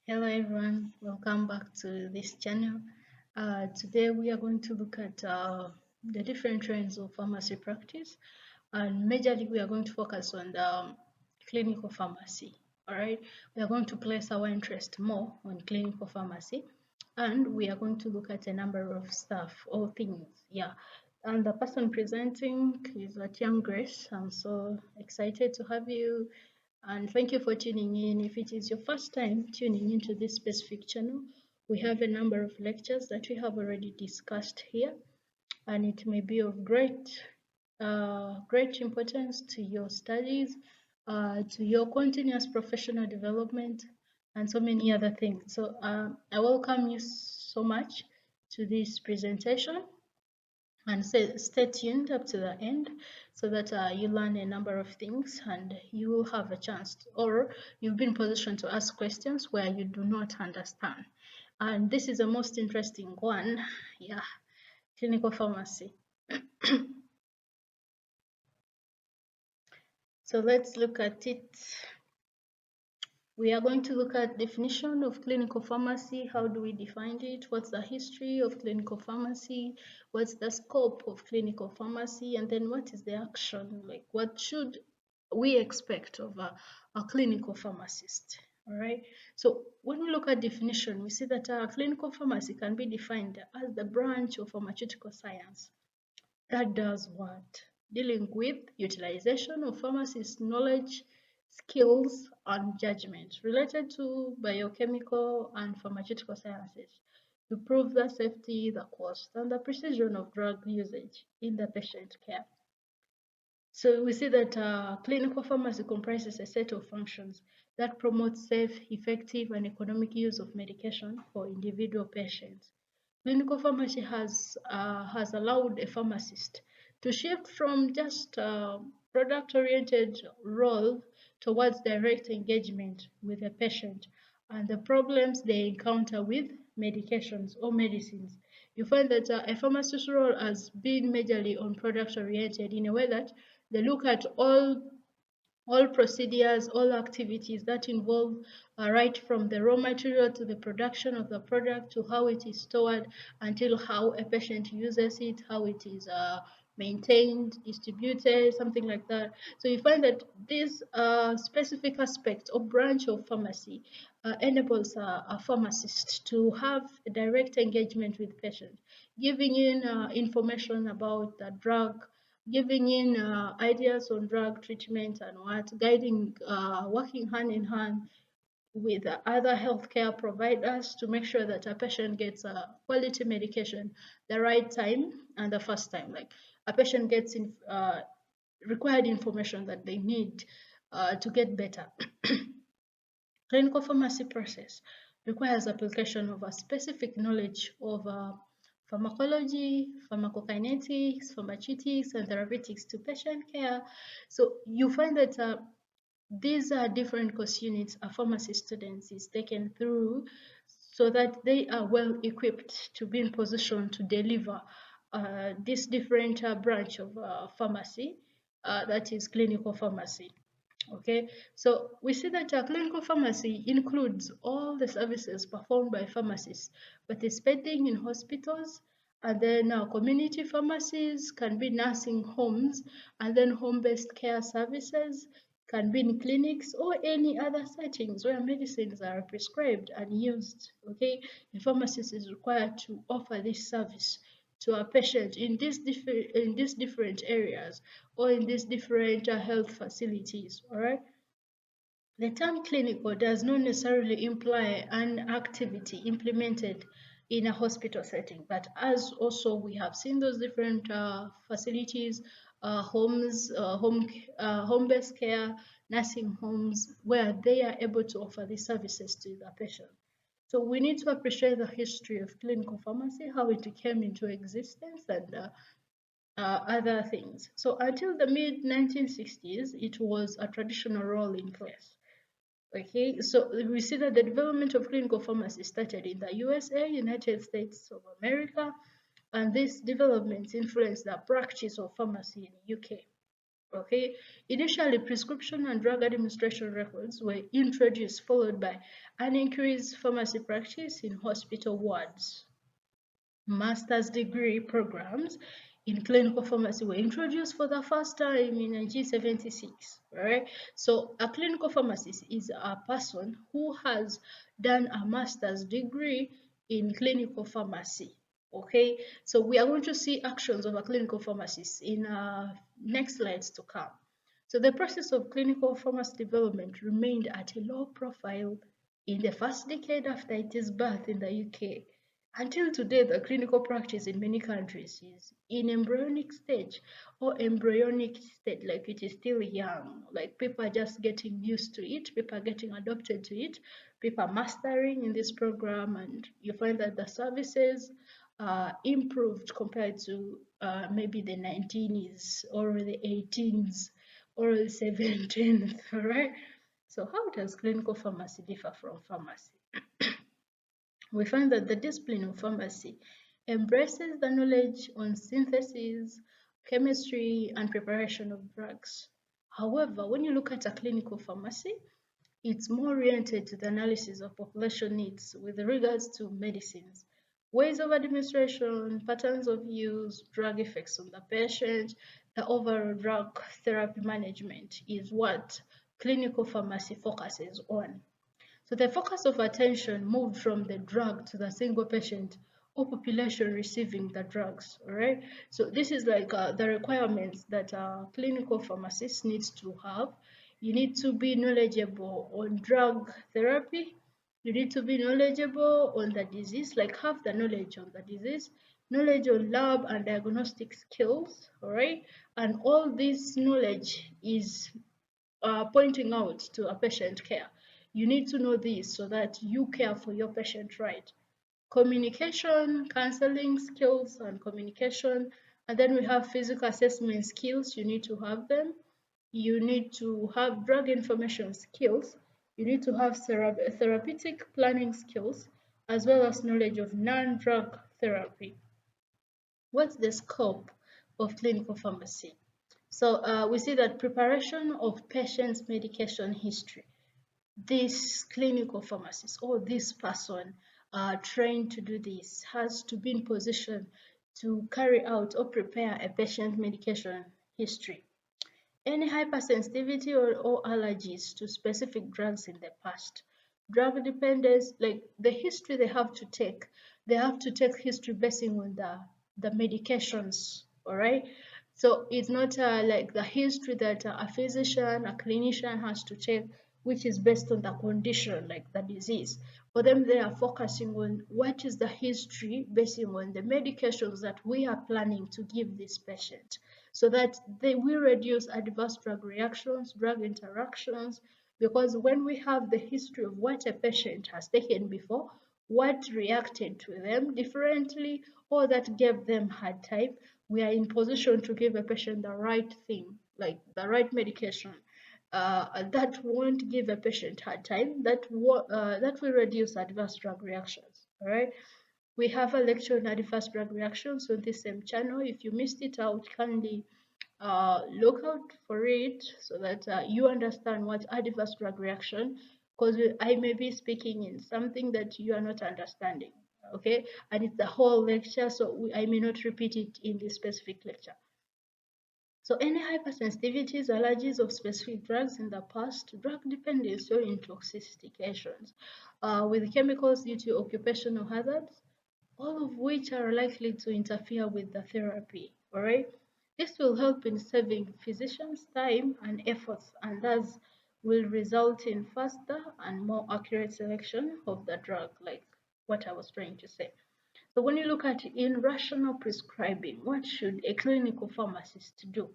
Hello everyone, welcome back to this channel. Today we are going to look at the different trends of pharmacy practice, and majorly we are going to focus on the clinical pharmacy. All right, we are going to place our interest more on clinical pharmacy, and we are going to look at a number of stuff or things. Yeah, and the person presenting is Atiam Grace. I'm so excited to have you and thank you for tuning in. If it is your first time tuning into this specific channel, we have a number of lectures that we have already discussed here, and it may be of great importance to your studies, to your continuous professional development, and so many other things. So I welcome you so much to this presentation and stay tuned up to the end so that you learn a number of things and you will have a chance to, or you've been positioned to ask questions where you do not understand. And this is the most interesting one. Yeah, clinical pharmacy. So let's look at it. We are going to look at definition of clinical pharmacy. How do we define it? What's the history of clinical pharmacy? What's the scope of clinical pharmacy? And then what is the action? Like what should we expect of a clinical pharmacist? All right. So when we look at definition, we see that a clinical pharmacy can be defined as the branch of pharmaceutical science that does what? Dealing with utilization of pharmacists' knowledge, skills, and judgment related to biochemical and pharmaceutical sciences to prove the safety, the cost, and the precision of drug usage in the patient care. So we see that clinical pharmacy comprises a set of functions that promote safe, effective, and economic use of medication for individual patients. Clinical pharmacy has allowed a pharmacist to shift from just product-oriented role towards direct engagement with the patient and the problems they encounter with medications or medicines. You find that a pharmacist's role has been majorly on product-oriented in a way that they look at all procedures, all activities that involve right from the raw material to the production of the product to how it is stored until how a patient uses it, how it is maintained, distributed, something like that. So you find that this specific aspect or branch of pharmacy enables a pharmacist to have a direct engagement with patient, giving in information about the drug, giving in ideas on drug treatment and what, guiding, working hand in hand with other healthcare providers to make sure that a patient gets a quality medication the right time and the first time. Like a patient gets required information that they need to get better. Clinical pharmacy process requires application of a specific knowledge of pharmacology, pharmacokinetics, pharmaceutics, and therapeutics to patient care. So you find that these are different course units a pharmacy student is taken through so that they are well equipped to be in position to deliver this different branch of pharmacy, that is clinical pharmacy. Okay, so we see that clinical pharmacy includes all the services performed by pharmacists participating in hospitals, and then community pharmacies can be nursing homes, and then home-based care services can be in clinics or any other settings where medicines are prescribed and used. Okay, the pharmacist is required to offer this service to a patient in these different areas or in these different health facilities. All right. The term clinical does not necessarily imply an activity implemented in a hospital setting, but as also we have seen those different facilities, home-based care, nursing homes, where they are able to offer these services to the patient. So we need to appreciate the history of clinical pharmacy, how it came into existence, and other things. So until the mid 1960s, it was a traditional role in place. Okay, so we see that the development of clinical pharmacy started in the USA, United States of America, and these developments influenced the practice of pharmacy in the UK. Okay, initially prescription and drug administration records were introduced, followed by an increased pharmacy practice in hospital wards. Master's degree programs in clinical pharmacy were introduced for the first time in 1976. Right? So a clinical pharmacist is a person who has done a master's degree in clinical pharmacy. Okay, so we are going to see actions of a clinical pharmacist in next slides to come. So the process of clinical pharmacy development remained at a low profile in the first decade after its birth in the UK. Until today, the clinical practice in many countries is in embryonic stage or embryonic state, like it is still young. Like people are just getting used to it, people are getting adopted to it, people are mastering in this program, and you find that the services are improved compared to maybe the 19s or the 18s or the 17s, right? So how does clinical pharmacy differ from pharmacy? We find that the discipline of pharmacy embraces the knowledge on synthesis, chemistry, and preparation of drugs. However, when you look at a clinical pharmacy, it's more oriented to the analysis of population needs with regards to medicines, ways of administration, patterns of use, drug effects on the patient, the overall drug therapy management is what clinical pharmacy focuses on. So the focus of attention moved from the drug to the single patient or population receiving the drugs, all right? So this is like the requirements that a clinical pharmacist needs to have. You need to be knowledgeable on drug therapy. You need to be knowledgeable on the disease, like have the knowledge on the disease, knowledge on lab and diagnostic skills, all right? And all this knowledge is pointing out to a patient care. You need to know this so that you care for your patient right. Communication, counseling skills, and communication. And then we have physical assessment skills. You need to have them. You need to have drug information skills. You need to have therapeutic planning skills, as well as knowledge of non drug therapy. What's the scope of clinical pharmacy? So we see that preparation of patient's medication history. This clinical pharmacist or this person trained to do this has to be in position to carry out or prepare a patient medication history. Any hypersensitivity or allergies to specific drugs in the past. Drug dependence, like the history they have to take history basing on the medications, all right? So it's not like the history that a physician, a clinician has to take, which is based on the condition, like the disease. For them, they are focusing on what is the history basing on the medications that we are planning to give this patient so that they will reduce adverse drug reactions, drug interactions, because when we have the history of what a patient has taken before, what reacted to them differently, or that gave them hard time, we are in position to give a patient the right thing, like the right medication. That won't give a patient hard time, that will reduce adverse drug reactions. All right. We have a lecture on adverse drug reactions on this same channel. If you missed it out, kindly look out for it so that you understand what adverse drug reaction, because I may be speaking in something that you are not understanding, okay? And it's the whole lecture, so I may not repeat it in this specific lecture. So any hypersensitivities, allergies of specific drugs in the past, drug dependency or intoxications with chemicals due to occupational hazards, all of which are likely to interfere with the therapy. All right. This will help in saving physicians time and efforts, and thus will result in faster and more accurate selection of the drug, like what I was trying to say. So when you look at irrational prescribing, what should a clinical pharmacist do?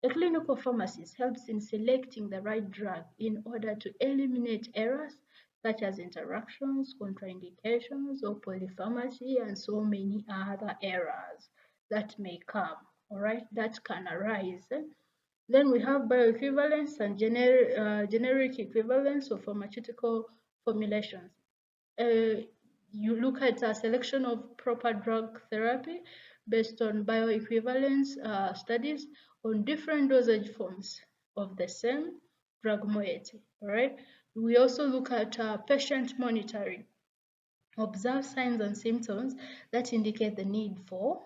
A clinical pharmacist helps in selecting the right drug in order to eliminate errors such as interactions, contraindications, or polypharmacy, and so many other errors that may come, all right, that can arise. Then we have bioequivalence and generic equivalence of pharmaceutical formulations. Uh, you look at a selection of proper drug therapy based on bioequivalence studies on different dosage forms of the same drug moiety. All right. We also look at patient monitoring. Observe signs and symptoms that indicate the need for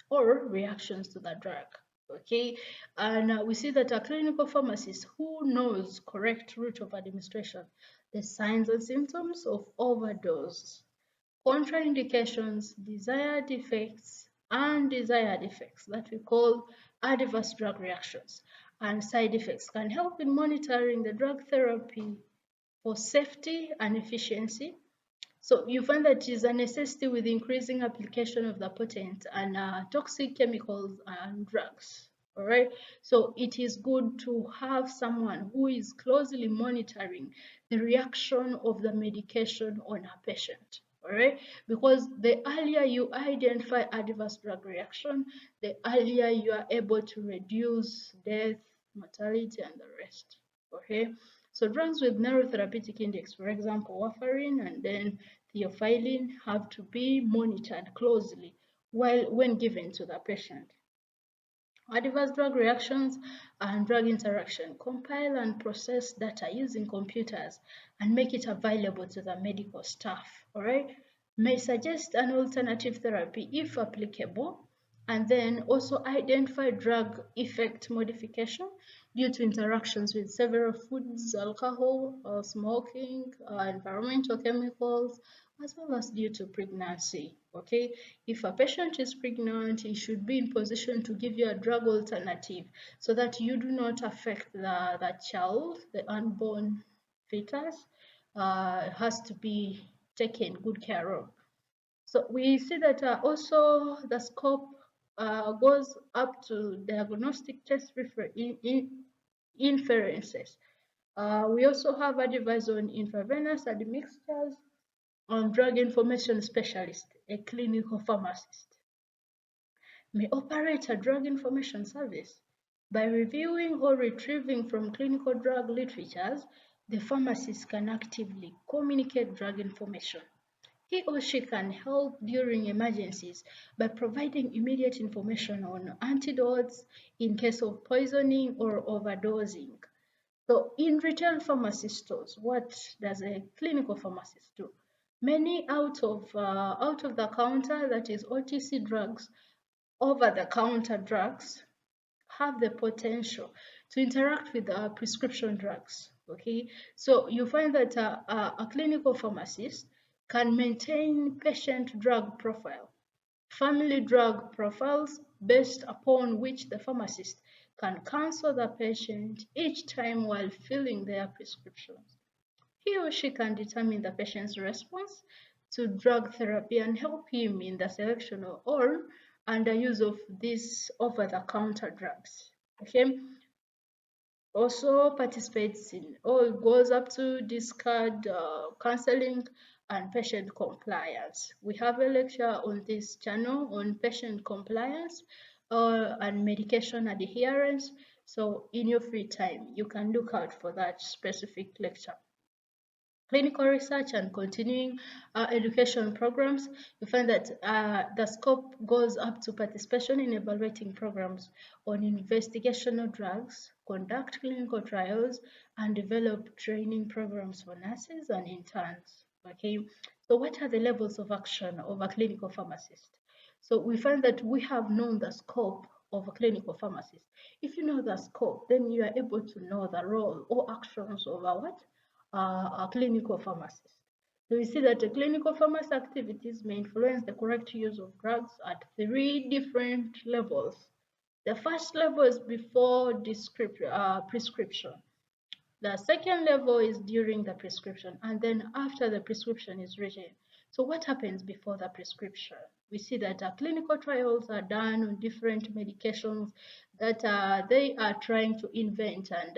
or reactions to the drug. Okay, and we see that a clinical pharmacist who knows correct route of administration, the signs and symptoms of overdose, contraindications, desired effects, undesired effects that we call adverse drug reactions, and side effects can help in monitoring the drug therapy for safety and efficiency. So you find that it is a necessity with increasing application of the potent and toxic chemicals and drugs. All right. So it is good to have someone who is closely monitoring the reaction of the medication on a patient. All right. Because the earlier you identify adverse drug reaction, the earlier you are able to reduce death, mortality, and the rest. Okay. So drugs with narrow therapeutic index, for example, warfarin and then theophylline, have to be monitored closely when given to the patient. Adverse drug reactions and drug interaction. Compile and process data using computers and make it available to the medical staff. All right. May suggest an alternative therapy if applicable, and then also identify drug effect modification due to interactions with several foods, alcohol, smoking, environmental chemicals, as well as due to pregnancy. Okay, if a patient is pregnant, he should be in position to give you a drug alternative so that you do not affect the child, the unborn fetus. Has to be taken good care of. So we see that also the scope goes up to diagnostic test inferences. We also have advice on intravenous admixtures on drug information specialist, a clinical pharmacist may operate a drug information service. By reviewing or retrieving from clinical drug literatures, the pharmacist can actively communicate drug information. He or she can help during emergencies by providing immediate information on antidotes in case of poisoning or overdosing. So in retail pharmacy stores, what does a clinical pharmacist do? Many out of the counter, that is OTC drugs, over the counter drugs, have the potential to interact with prescription drugs. Okay, so you find that a clinical pharmacist can maintain patient drug profile, family drug profiles based upon which the pharmacist can counsel the patient each time while filling their prescriptions. He or she can determine the patient's response to drug therapy and help him in the selection of or and the use of these over-the-counter drugs. Okay, also participates in or goes up to discard counseling and patient compliance. We have a lecture on this channel on patient compliance and medication adherence. So in your free time, you can look out for that specific lecture. Clinical research and continuing education programs, you find that the scope goes up to participation in evaluating programs on investigational drugs, conduct clinical trials, and develop training programs for nurses and interns. Okay, so what are the levels of action of a clinical pharmacist? So we find that we have known the scope of a clinical pharmacist. If you know the scope, then you are able to know the role or actions of a what? A clinical pharmacist. So we see that the clinical pharmacy activities may influence the correct use of drugs at three different levels. The first level is before prescription. The second level is during the prescription, and then after the prescription is written. So what happens before the prescription? We see that clinical trials are done on different medications that they are trying to invent and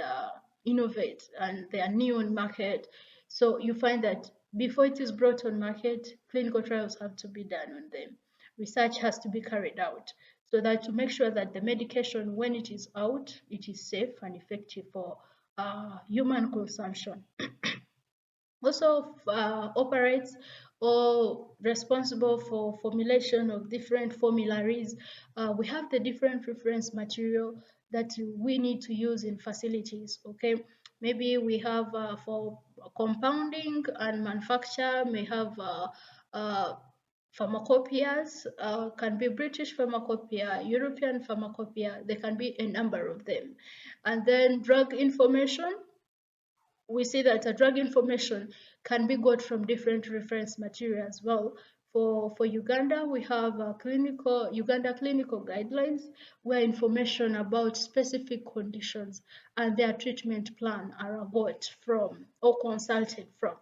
innovate, and they are new on market. So you find that before it is brought on market, clinical trials have to be done on them. Research has to be carried out so that to make sure that the medication, when it is out, it is safe and effective for human consumption. Also operates or responsible for formulation of different formularies. We have the different reference material that we need to use in facilities. Okay, maybe we have for compounding and manufacture may have pharmacopoeias, can be British pharmacopoeia, European pharmacopoeia, there can be a number of them. And then drug information, we see that a drug information can be got from different reference material as well. For Uganda, we have Uganda clinical guidelines where information about specific conditions and their treatment plan are got from or consulted from.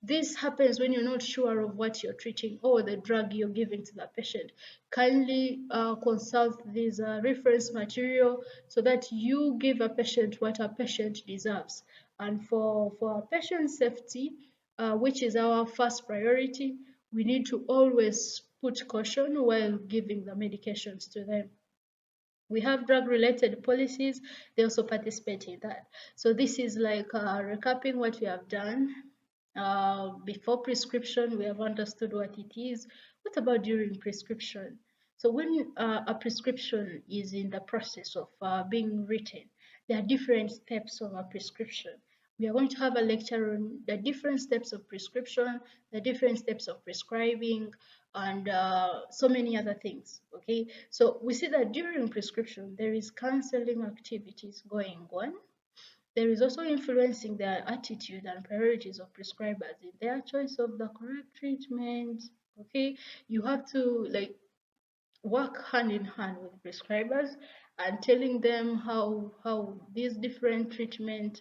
This happens when you're not sure of what you're treating or the drug you're giving to the patient. Kindly consult this reference material so that you give a patient what a patient deserves. And for patient safety, which is our first priority, we need to always put caution while giving the medications to them. We have drug related policies, they also participate in that. So this is like recapping what we have done. Before prescription, we have understood what it is. What about during prescription? So when a prescription is in the process of being written, there are different steps of a prescription. We are going to have a lecture on the different steps of prescription, the different steps of prescribing, and so many other things. Okay, so we see that during prescription, there is counseling activities going on. There is also influencing their attitude and priorities of prescribers in their choice of the correct treatment. Okay, you have to like work hand in hand with prescribers and telling them how these different treatment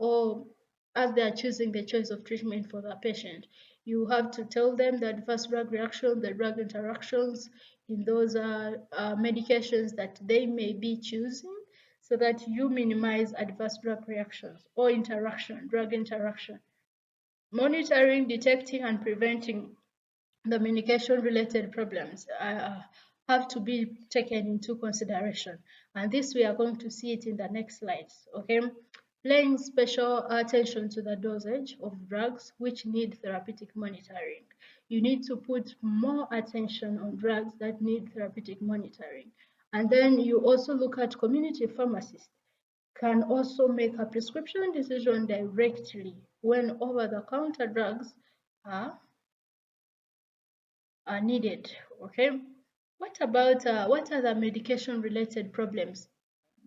or as they are choosing the choice of treatment for the patient, you have to tell them the adverse drug reaction, the drug interactions in those medications that they may be choosing, so that you minimize adverse drug reactions or drug interaction. Monitoring, detecting, and preventing the medication related problems have to be taken into consideration, and this we are going to see it in the next slides. Okay, paying special attention to the dosage of drugs which need therapeutic monitoring. You need to put more attention on drugs that need therapeutic monitoring. And then you also look at community pharmacists can also make a prescription decision directly when over-the-counter drugs are are needed. Okay, what about what are the medication related problems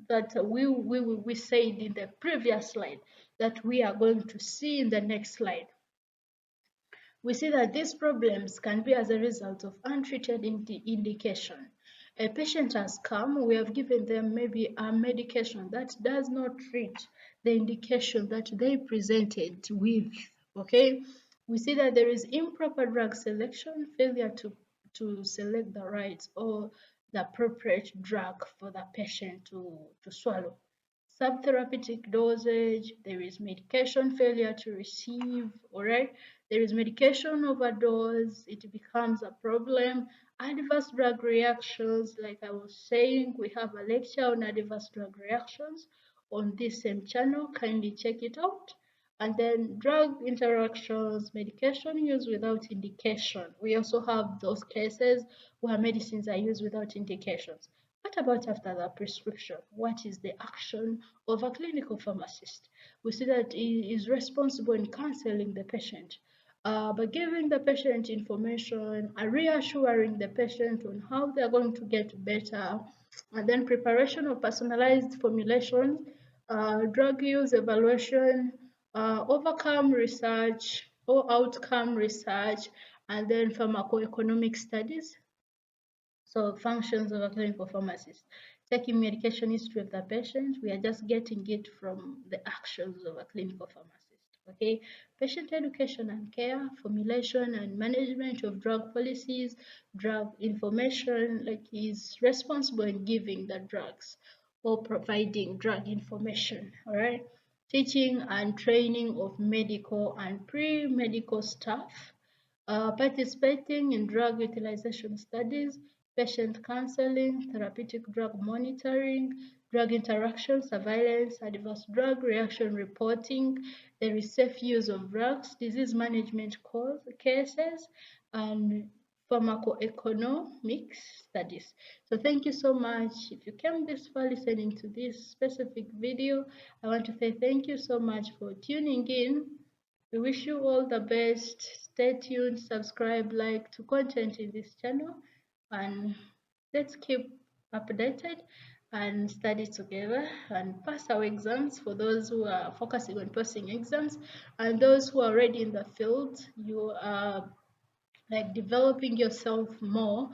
that we said in the previous slide that we are going to see in the next slide? We see that these problems can be as a result of untreated indication. A patient has come, we have given them maybe a medication that does not treat the indication that they presented with. Okay, we see that there is improper drug selection, failure to select the right or the appropriate drug for the patient to swallow. Subtherapeutic dosage, there is medication failure to receive, all right? There is medication overdose, it becomes a problem. Adverse drug reactions, like I was saying, we have a lecture on adverse drug reactions on this same channel, kindly check it out. And then drug interactions, medication used without indication. We also have those cases where medicines are used without indications. What about after the prescription? What is the action of a clinical pharmacist? We see that he is responsible in counseling the patient, by giving the patient information, reassuring the patient on how they are going to get better, and then preparation of personalized formulations, drug use evaluation, overcome research or outcome research, and then pharmacoeconomic studies. So functions of a clinical pharmacist. Taking medication history of the patient, we are just getting it from the actions of a clinical pharmacist. Okay, patient education and care, formulation and management of drug policies, drug information, like he's responsible in giving the drugs or providing drug information. All right, teaching and training of medical and pre-medical staff, participating in drug utilization studies, patient counseling, therapeutic drug monitoring, drug interaction surveillance, adverse drug reaction reporting, there is safe use of drugs, disease management cases, and pharmacoeconomics studies. So thank you so much. If you came this far listening to this specific video, I want to say thank you so much for tuning in. We wish you all the best. Stay tuned, subscribe, like to content in this channel, and let's keep updated and study together and pass our exams for those who are focusing on passing exams, and those who are already in the field, you are like developing yourself more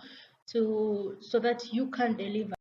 to so that you can deliver.